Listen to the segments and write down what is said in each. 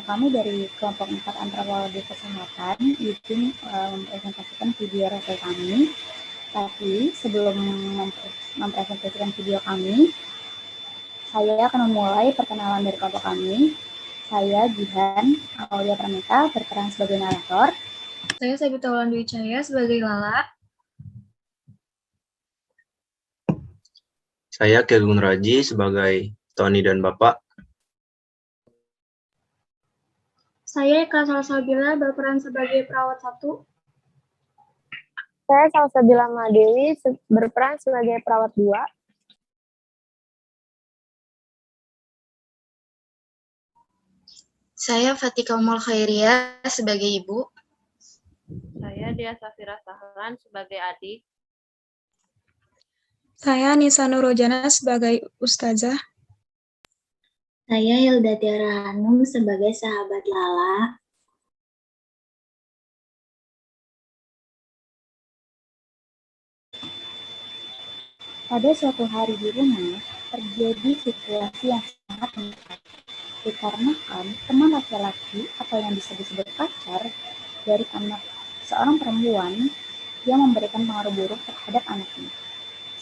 Kami dari kelompok 4 Antropologi Kesehatan izin mempresentasikan video refer kami. Tapi sebelum mempresentasikan video kami, saya akan memulai perkenalan dari kelompok kami. Saya Jihan Aulia Pramita berperan sebagai narator. Saya Sabita Wulandwi Cahya sebagai Lala. Saya Ki Agung Raji sebagai Tony dan Bapak. Saya Eka Salsabila berperan sebagai perawat 1. Saya Salsabila Madewi berperan sebagai perawat 2. Saya Fatika Umul Khairia sebagai ibu. Saya Dia Safira Sahlan sebagai adik. Saya Nisa Nurojana sebagai ustazah. Saya Hilda Tiara Hanum sebagai sahabat Lala. Pada suatu hari di rumah, terjadi situasi yang sangat menyedihkan. Dikarenakan teman laki-laki atau yang bisa disebut pacar dari anak seorang perempuan yang memberikan pengaruh buruk terhadap anaknya.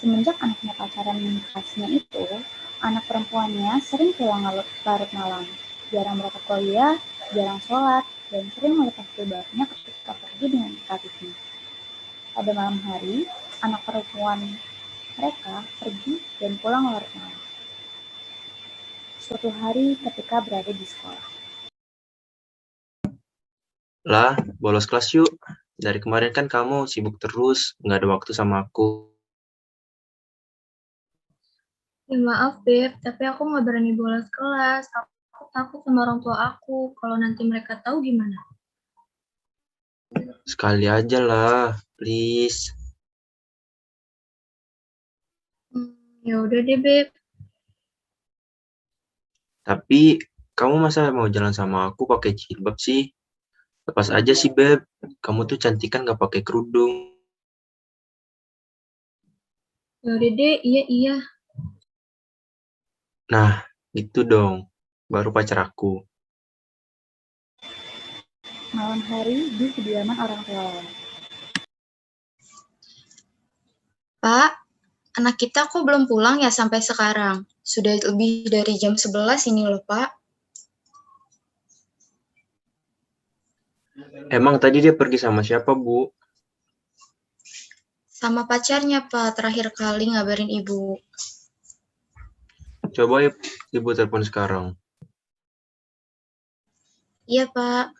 Semenjak anaknya pacaran khasnya itu, anak perempuannya sering pulang larut malam, jarang berangkat kuliah, jarang sholat, dan sering melepas jilbabnya ketika pergi dengan kekasihnya. Pada malam hari, anak perempuan mereka pergi dan pulang larut malam. Suatu hari ketika berada di sekolah. Lah, bolos kelas yuk. Dari kemarin kan kamu sibuk terus, nggak ada waktu sama aku. Ya maaf, Beb, tapi aku nggak berani bolos kelas. Aku takut sama orang tua aku. Kalau nanti mereka tahu gimana? Sekali aja lah, please. Ya udah deh, Beb. Tapi, kamu masa mau jalan sama aku pakai jilbab sih? Lepas aja sih, Beb. Kamu tuh cantik kan nggak pakai kerudung. Ya udah deh, iya. Nah, gitu dong. Baru pacar aku. Malam hari di kediaman orang tua Lala. Pak, anak kita kok belum pulang ya sampai sekarang? Sudah lebih dari jam 11 ini loh, Pak. Emang tadi dia pergi sama siapa, Bu? Sama pacarnya, Pak. Terakhir kali ngabarin Ibu. Coba ya, Ibu telepon sekarang. Iya, Pak.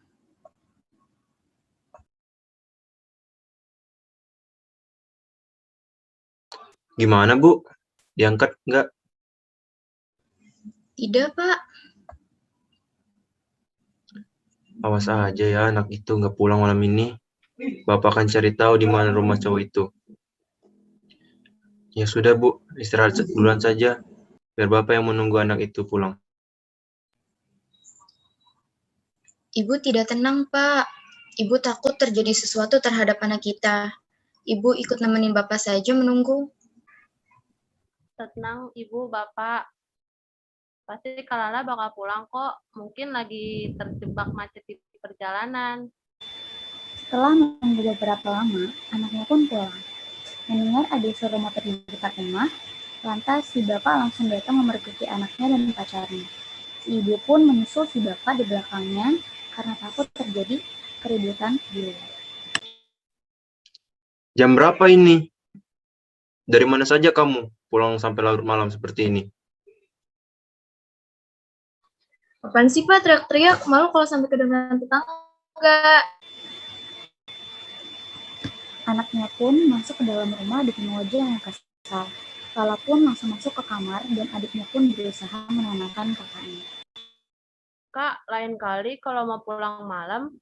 Gimana, Bu? Diangkat nggak? Tidak, Pak. Awas aja ya, anak itu nggak pulang malam ini. Bapak akan cari tahu di mana rumah cowok itu. Ya sudah, Bu. Istirahat duluan saja. Biar Bapak yang menunggu anak itu pulang. Ibu tidak tenang, Pak. Ibu takut terjadi sesuatu terhadap anak kita. Ibu ikut nemenin Bapak saja menunggu. Tenang Ibu, Bapak. Pasti Kak Lala bakal pulang kok. Mungkin lagi terjebak macet di perjalanan. Setelah menunggu beberapa lama, anaknya pun pulang. Mendengar ada suara motor di dekat rumah, lantas si bapak langsung datang memergoki anaknya dan pacarnya. Si ibu pun menyusul si bapak di belakangnya karena takut terjadi keributan di luar. Jam berapa ini? Dari mana saja kamu pulang sampai larut malam seperti ini? Apaan sih, Pak, teriak-teriak? Malu kalau sampai kedengaran tetangga. Anaknya pun masuk ke dalam rumah dengan wajah yang kesal. Lala pun langsung masuk ke kamar dan adiknya pun berusaha menenangkan kakaknya. Kak, lain kali kalau mau pulang malam,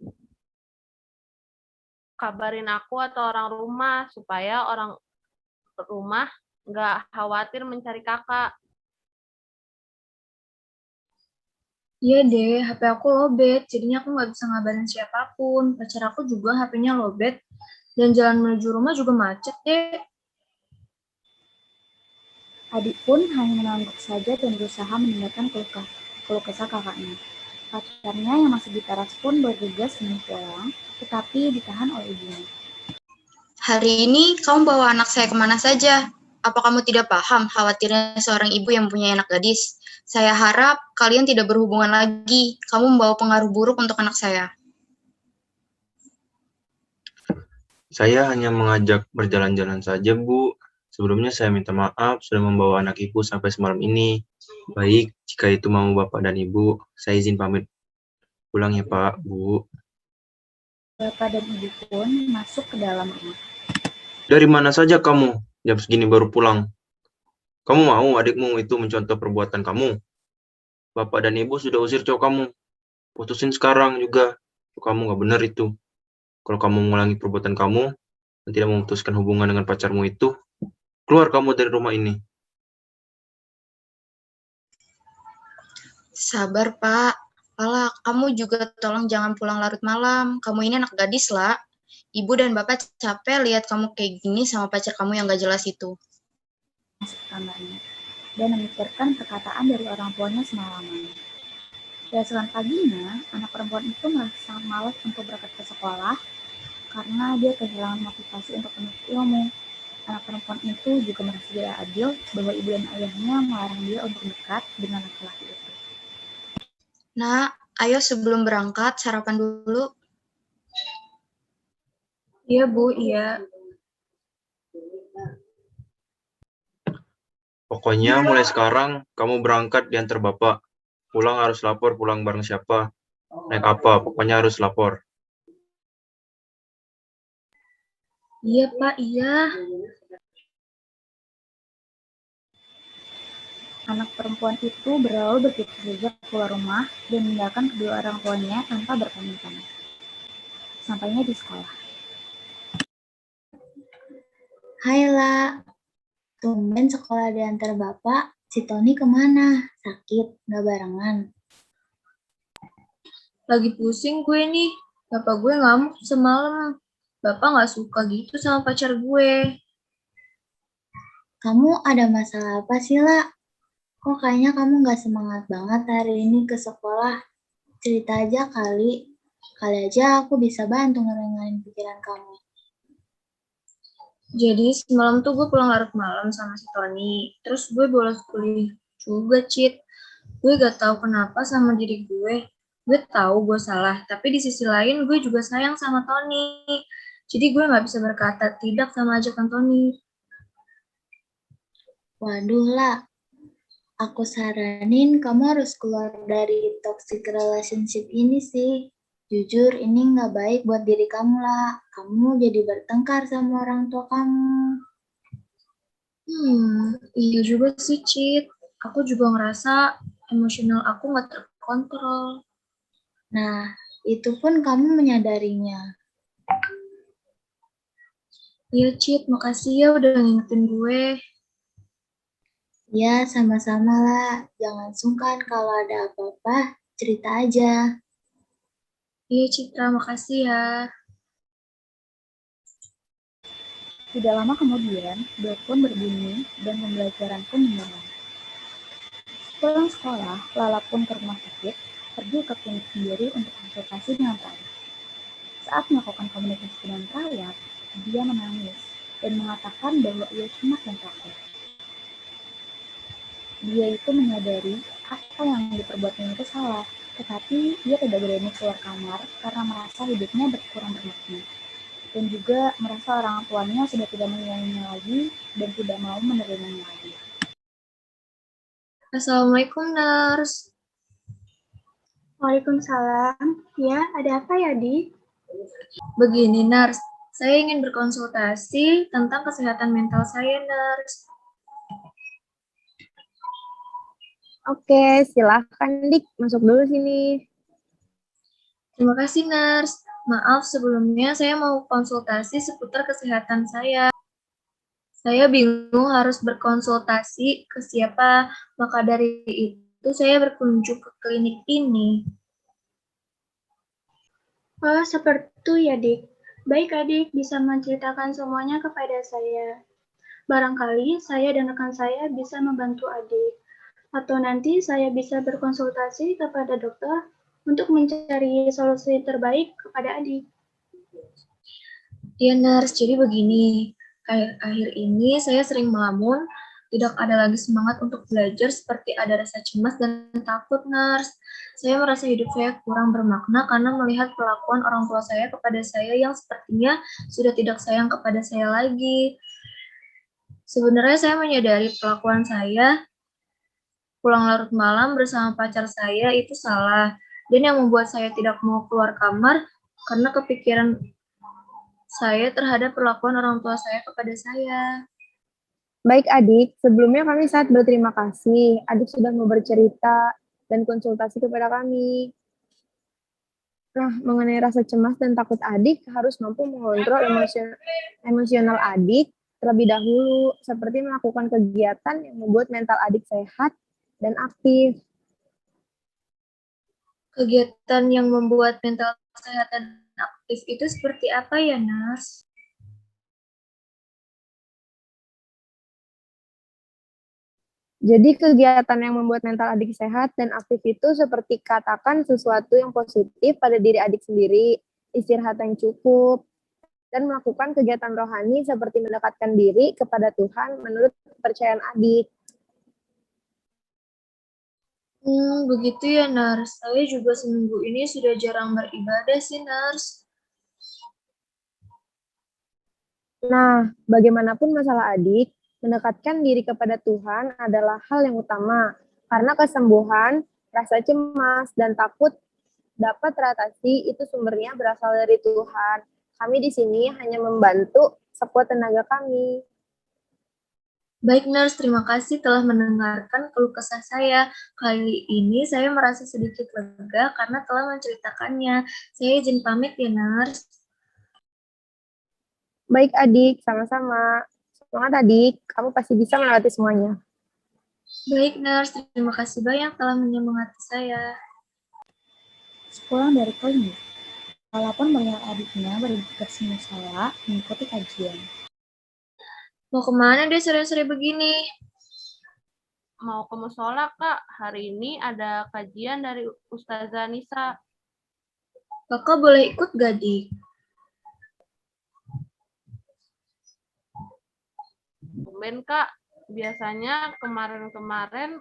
kabarin aku atau orang rumah, supaya orang rumah nggak khawatir mencari kakak. Iya deh, HP aku lowbat, jadinya aku nggak bisa ngabarin siapapun. Pacar aku juga HP-nya lowbat, dan jalan menuju rumah juga macet deh. Adik pun hanya mengangguk saja dan berusaha mendengarkan keluh kesah kakaknya. Pacarnya yang masih di teras pun bergegas ingin pulang, tetapi ditahan oleh ibunya. Hari ini kamu bawa anak saya kemana saja? Apa kamu tidak paham khawatirnya seorang ibu yang punya anak gadis? Saya harap kalian tidak berhubungan lagi. Kamu membawa pengaruh buruk untuk anak saya. Saya hanya mengajak berjalan-jalan saja, Bu. Sebelumnya saya minta maaf sudah membawa anak Ibu sampai semalam ini. Baik, jika itu mau Bapak dan Ibu, saya izin pamit pulang ya, Pak, Bu. Bapak dan ibu pun masuk ke dalam rumah. Dari mana saja kamu? Jam segini baru pulang. Kamu mau adikmu itu mencontoh perbuatan kamu? Bapak dan Ibu sudah usir cowok kamu. Putusin sekarang juga. Kamu nggak benar itu. Kalau kamu mengulangi perbuatan kamu, dan tidak memutuskan hubungan dengan pacarmu itu, keluar kamu dari rumah ini. Sabar, Pak. Lala, kamu juga tolong jangan pulang larut malam. Kamu ini anak gadis, lah. Ibu dan Bapak capek lihat kamu kayak gini sama pacar kamu yang gak jelas itu. Masuk ke kamarnya dan memikirkan perkataan dari orang tuanya semalaman. Keesokan paginya, anak perempuan itu merasa malas untuk berangkat ke sekolah karena dia kehilangan motivasi untuk menuntut ilmu. Anak perempuan itu juga merasa tidak adil bahwa ibu dan ayahnya melarang dia untuk dekat dengan laki-laki itu. Nah, ayo sebelum berangkat sarapan dulu. Iya, Bu, iya. Pokoknya mulai sekarang, kamu berangkat diantar Bapak. Pulang harus lapor pulang bareng siapa. Naik apa, pokoknya harus lapor. Iya, Pak, iya. Anak perempuan itu berlalu begitu saja keluar rumah dan meninggalkan kedua orang tuanya tanpa berpamitan. Sampainya di sekolah. Hai La, tumben sekolah diantar Bapak. Si Tony kemana? Sakit, nggak barengan. Lagi pusing gue nih. Bapak gue ngamuk semalam. Bapak nggak suka gitu sama pacar gue. Kamu ada masalah apa sih, La? Kok kayaknya kamu nggak semangat banget hari ini ke sekolah? Cerita aja kali. Kali aja aku bisa bantu ngerengahin pikiran kamu. Jadi semalam tuh gue pulang larut malam sama si Tony. Terus gue bolos kuliah juga, Cit. Gue gak tahu kenapa sama diri gue. Gue tahu gue salah, tapi di sisi lain gue juga sayang sama Tony. Jadi gue gak bisa berkata tidak sama ajakan Tony. Waduh, La. Aku saranin kamu harus keluar dari toxic relationship ini sih. Jujur, ini nggak baik buat diri kamu, lah. Kamu jadi bertengkar sama orang tua kamu. Iya juga sih, Cit. Aku juga ngerasa emosional aku nggak terkontrol. Nah, itu pun kamu menyadarinya. Iya, Cit. Makasih ya udah ngingetin gue. Ya, sama-sama lah. Jangan sungkan kalau ada apa-apa, cerita aja. Iya, Citra. Makasih ya. Tidak lama kemudian, bel pun berbunyi dan pembelajaran pun dimulai. Pulang sekolah, Lala pun ke rumah sakit, pergi ke klinik sendiri untuk konsultasi dengan perawat. Saat melakukan komunikasi dengan perawat, dia menangis dan mengatakan bahwa ia cemas dan takut. Dia itu menyadari apa yang diperbuatnya itu salah, tetapi ia tidak berani keluar kamar karena merasa hidupnya berkurang bermakna. Dan juga merasa orang tuanya sudah tidak menyayanginya lagi dan tidak mau menerimanya lagi. Assalamualaikum, Nurse. Waalaikumsalam. Ya, ada apa ya, Di? Begini, Nurse. Saya ingin berkonsultasi tentang kesehatan mental saya, Nurse. Oke, silahkan Dik, masuk dulu sini. Terima kasih, Nurse. Maaf sebelumnya saya mau konsultasi seputar kesehatan saya. Saya bingung harus berkonsultasi ke siapa, maka dari itu saya berkunjung ke klinik ini. Oh, seperti itu ya, Dik. Baik, Adik, bisa menceritakan semuanya kepada saya. Barangkali saya dan rekan saya bisa membantu Adik. Atau nanti saya bisa berkonsultasi kepada dokter untuk mencari solusi terbaik kepada adik. Iya, Nars, jadi begini. Akhir-akhir ini saya sering melamun, tidak ada lagi semangat untuk belajar seperti ada rasa cemas dan takut, Nars. Saya merasa hidup saya kurang bermakna karena melihat perlakuan orang tua saya kepada saya yang sepertinya sudah tidak sayang kepada saya lagi. Sebenarnya saya menyadari perlakuan saya pulang larut malam bersama pacar saya itu salah, dan yang membuat saya tidak mau keluar kamar karena kepikiran saya terhadap perlakuan orang tua saya kepada saya. Baik adik, sebelumnya kami sangat berterima kasih. Adik sudah mau bercerita dan konsultasi kepada kami. Nah, mengenai rasa cemas dan takut adik, harus mampu mengontrol emosional adik terlebih dahulu, seperti melakukan kegiatan yang membuat mental adik sehat dan aktif. Kegiatan yang membuat mental sehat dan aktif itu seperti apa ya, Nars? Jadi kegiatan yang membuat mental adik sehat dan aktif itu seperti katakan sesuatu yang positif pada diri adik sendiri, istirahat yang cukup, dan melakukan kegiatan rohani seperti mendekatkan diri kepada Tuhan menurut kepercayaan adik. Begitu ya, Nars. Saya juga seminggu ini sudah jarang beribadah sih, Nars. Nah, bagaimanapun masalah adik, mendekatkan diri kepada Tuhan adalah hal yang utama, karena kesembuhan, rasa cemas, dan takut dapat teratasi itu sumbernya berasal dari Tuhan. Kami di sini hanya membantu sekuat tenaga kami. Baik, Nars. Terima kasih telah mendengarkan keluh kesah saya. Kali ini saya merasa sedikit lega karena telah menceritakannya. Saya izin pamit ya, Nars. Baik adik, sama-sama. Semangat adik, kamu pasti bisa melewati semuanya. Baik, Nars. Terima kasih banyak telah menyemangati saya. Sepulang dari klinik, walaupun melihat adiknya bersemusalah mengikuti kajian. Mau kemana deh sore-sore begini? Mau ke musola, Kak. Hari ini ada kajian dari Ustazah Nisa. Kakak boleh ikut gak, Dik? Tumben, Kak. Biasanya kemarin-kemarin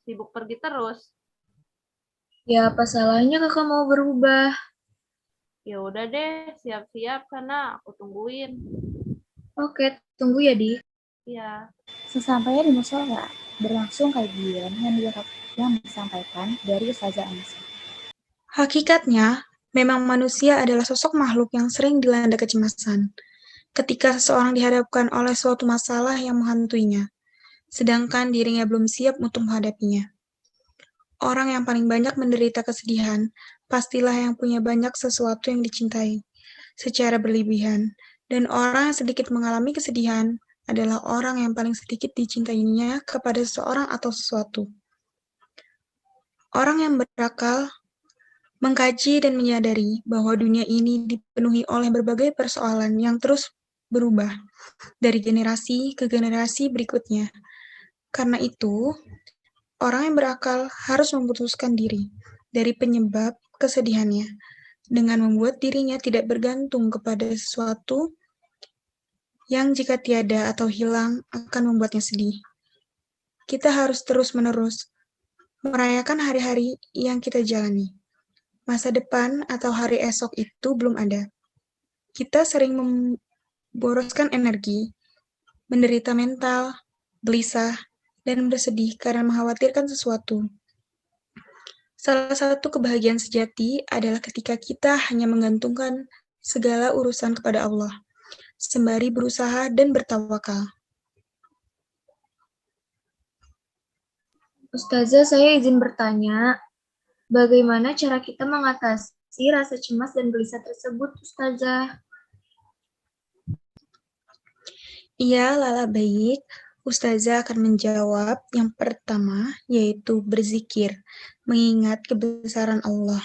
sibuk pergi terus. Ya, apa salahnya kakak mau berubah? Ya udah deh, siap-siap sana, aku tungguin. Oke, tunggu ya, Dik. Iya. Sesampainya di musola, berlangsung kajian yang disampaikan dari Ustazah Anissa. Hakikatnya, memang manusia adalah sosok makhluk yang sering dilanda kecemasan ketika seseorang dihadapkan oleh suatu masalah yang menghantuinya, sedangkan dirinya belum siap untuk menghadapinya. Orang yang paling banyak menderita kesedihan, pastilah yang punya banyak sesuatu yang dicintai secara berlebihan, dan orang yang sedikit mengalami kesedihan adalah orang yang paling sedikit dicintainya kepada seseorang atau sesuatu. Orang yang berakal mengkaji dan menyadari bahwa dunia ini dipenuhi oleh berbagai persoalan yang terus berubah dari generasi ke generasi berikutnya. Karena itu, orang yang berakal harus memutuskan diri dari penyebab kesedihannya dengan membuat dirinya tidak bergantung kepada sesuatu yang jika tiada atau hilang akan membuatnya sedih. Kita harus terus-menerus merayakan hari-hari yang kita jalani. Masa depan atau hari esok itu belum ada. Kita sering memboroskan energi, menderita mental, gelisah, dan bersedih karena mengkhawatirkan sesuatu. Salah satu kebahagiaan sejati adalah ketika kita hanya menggantungkan segala urusan kepada Allah, sembari berusaha dan bertawakal. Ustazah, saya izin bertanya, bagaimana cara kita mengatasi rasa cemas dan gelisah tersebut, Ustazah? Iya, Lala, baik. Ustazah akan menjawab yang pertama, yaitu berzikir, mengingat kebesaran Allah,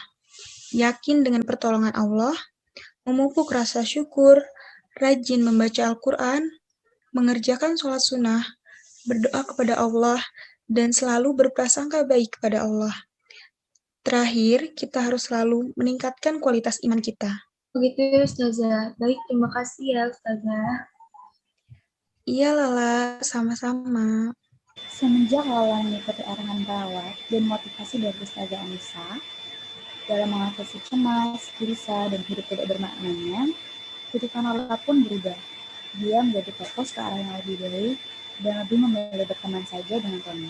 yakin dengan pertolongan Allah, memupuk rasa syukur, rajin membaca Al-Quran, mengerjakan sholat sunnah, berdoa kepada Allah, dan selalu berprasangka baik kepada Allah. Terakhir, kita harus selalu meningkatkan kualitas iman kita. Begitu ya Ustazah. Baik, terima kasih ya Ustazah. Iya Lala, sama-sama. Semenjak Lala mengikuti arahan perawat dan motivasi dari Ustazah Anissa dalam mengatasi cemas, gelisah, dan hidup tidak bermaknanya, kehidupan Lala pun berubah. Dia menjadi fokus ke arah yang lebih baik dan lebih memilih berteman saja dengan Tony.